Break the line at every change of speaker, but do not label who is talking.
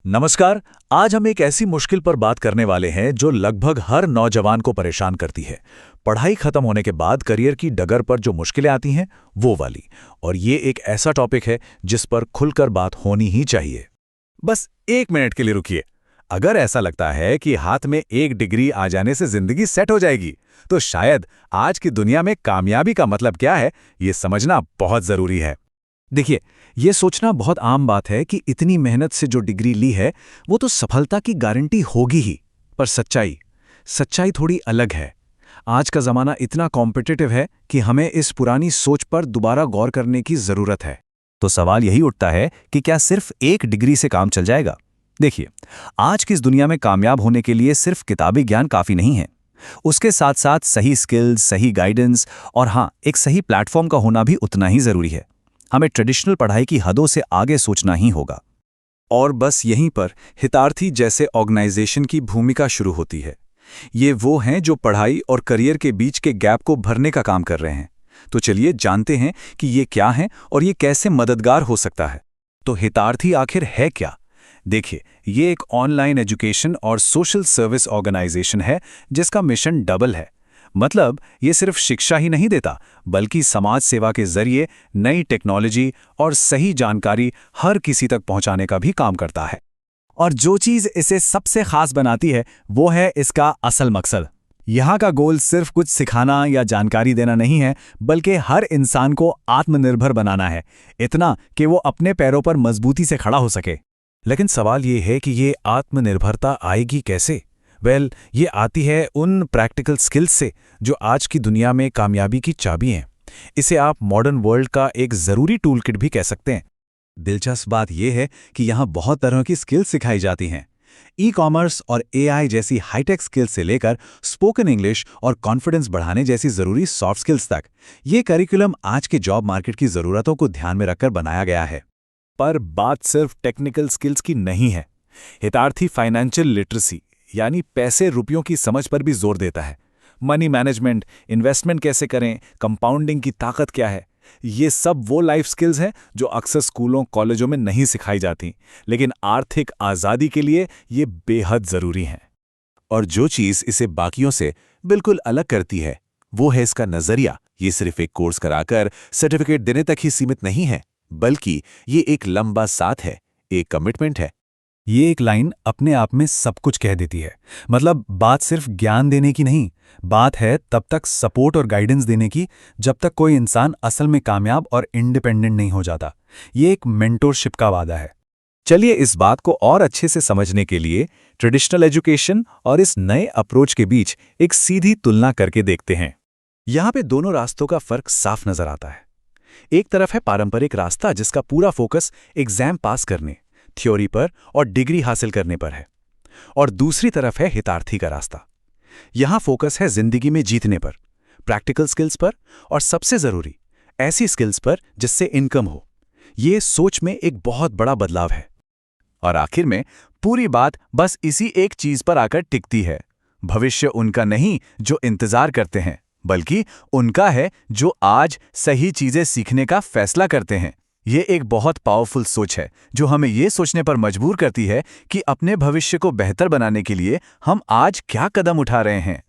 नमस्कार। आज हम एक ऐसी मुश्किल पर बात करने वाले हैं जो लगभग हर नौजवान को परेशान करती है। पढ़ाई खत्म होने के बाद करियर की डगर पर जो मुश्किलें आती हैं वो वाली। और ये एक ऐसा टॉपिक है जिस पर खुलकर बात होनी ही चाहिए।
बस 1 मिनट के लिए रुकिए। अगर ऐसा लगता है कि हाथ में एक डिग्री आ जाने से जिंदगी सेट हो जाएगी, तो शायद आज की दुनिया में कामयाबी का मतलब क्या है, ये समझना बहुत जरूरी है।
देखिए, ये सोचना बहुत आम बात है कि इतनी मेहनत से जो डिग्री ली है वो तो सफलता की गारंटी होगी ही। पर सच्चाई थोड़ी अलग है। आज का ज़माना इतना कॉम्पिटिटिव है कि हमें इस पुरानी सोच पर दोबारा गौर करने की ज़रूरत है।
तो सवाल यही उठता है कि क्या सिर्फ एक डिग्री से काम चल जाएगा? देखिए, आज की इस दुनिया में कामयाब होने के लिए सिर्फ किताबी ज्ञान काफ़ी नहीं है। उसके साथ साथ सही स्किल्स, सही गाइडेंस और हाँ, एक सही प्लेटफॉर्म का होना भी उतना ही ज़रूरी है। हमें ट्रेडिशनल पढ़ाई की हदों से आगे सोचना ही होगा।
और बस यहीं पर हितार्थी जैसे ऑर्गेनाइजेशन की भूमिका शुरू होती है। ये वो हैं जो पढ़ाई और करियर के बीच के गैप को भरने का काम कर रहे हैं। तो चलिए जानते हैं कि ये क्या है और ये कैसे मददगार हो सकता है। तो हितार्थी आखिर है क्या? देखिए, ये एक ऑनलाइन एजुकेशन और सोशल सर्विस ऑर्गेनाइजेशन है जिसका मिशन डबल है। मतलब ये सिर्फ शिक्षा ही नहीं देता, बल्कि समाज सेवा के जरिए नई टेक्नोलॉजी और सही जानकारी हर किसी तक पहुंचाने का भी काम करता है।
और जो चीज़ इसे सबसे खास बनाती है वो है इसका असल मकसद। यहाँ का गोल सिर्फ कुछ सिखाना या जानकारी देना नहीं है, बल्कि हर इंसान को आत्मनिर्भर बनाना है, इतना कि वो अपने पैरों पर मजबूती से खड़ा हो सके।
लेकिन सवाल ये है कि ये आत्मनिर्भरता आएगी कैसे? ये आती है उन प्रैक्टिकल स्किल्स से जो आज की दुनिया में कामयाबी की चाबी हैं। इसे आप मॉडर्न वर्ल्ड का एक ज़रूरी टूल किट भी कह सकते हैं।
दिलचस्प बात यह है कि यहाँ बहुत तरह की स्किल्स सिखाई जाती हैं। ई-कॉमर्स और एआई जैसी हाईटेक स्किल्स से लेकर स्पोकन इंग्लिश और कॉन्फिडेंस बढ़ाने जैसी ज़रूरी सॉफ्ट स्किल्स तक, ये करिकुलम आज के जॉब मार्केट की ज़रूरतों को ध्यान में रखकर बनाया गया है।
पर बात सिर्फ टेक्निकल स्किल्स की नहीं है। हितार्थी फाइनेंशियल लिटरेसी यानी पैसे रुपयों की समझ पर भी जोर देता है। मनी मैनेजमेंट, इन्वेस्टमेंट कैसे करें, कंपाउंडिंग की ताकत क्या है, ये सब वो लाइफ स्किल्स हैं जो अक्सर स्कूलों कॉलेजों में नहीं सिखाई जाती, लेकिन आर्थिक आज़ादी के लिए ये बेहद ज़रूरी हैं।
और जो चीज़ इसे बाकियों से बिल्कुल अलग करती है वो है इसका नज़रिया। ये सिर्फ एक कोर्स कराकर सर्टिफिकेट देने तक ही सीमित नहीं है, बल्कि ये एक लंबा साथ है, एक कमिटमेंट है।
ये एक लाइन अपने आप में सब कुछ कह देती है। मतलब बात सिर्फ ज्ञान देने की नहीं, बात है तब तक सपोर्ट और गाइडेंस देने की जब तक कोई इंसान असल में कामयाब और इंडिपेंडेंट नहीं हो जाता। ये एक मेंटोरशिप का वादा है।
चलिए इस बात को और अच्छे से समझने के लिए ट्रेडिशनल एजुकेशन और इस नए अप्रोच के बीच एक सीधी तुलना करके देखते हैं।
यहाँ पे दोनों रास्तों का फर्क साफ नजर आता है। एक तरफ है पारंपरिक रास्ता जिसका पूरा फोकस एग्जाम पास करने, थ्योरी पर और डिग्री हासिल करने पर है। और दूसरी तरफ है हितार्थी का रास्ता। यहां फोकस है जिंदगी में जीतने पर, प्रैक्टिकल स्किल्स पर और सबसे जरूरी ऐसी स्किल्स पर जिससे इनकम हो। ये सोच में एक बहुत बड़ा बदलाव है।
और आखिर में पूरी बात बस इसी एक चीज पर आकर टिकती है। भविष्य उनका नहीं जो इंतजार करते हैं, बल्कि उनका है जो आज सही चीजें सीखने का फैसला करते हैं। ये एक बहुत पावरफुल सोच है जो हमें ये सोचने पर मजबूर करती है कि अपने भविष्य को बेहतर बनाने के लिए हम आज क्या कदम उठा रहे हैं।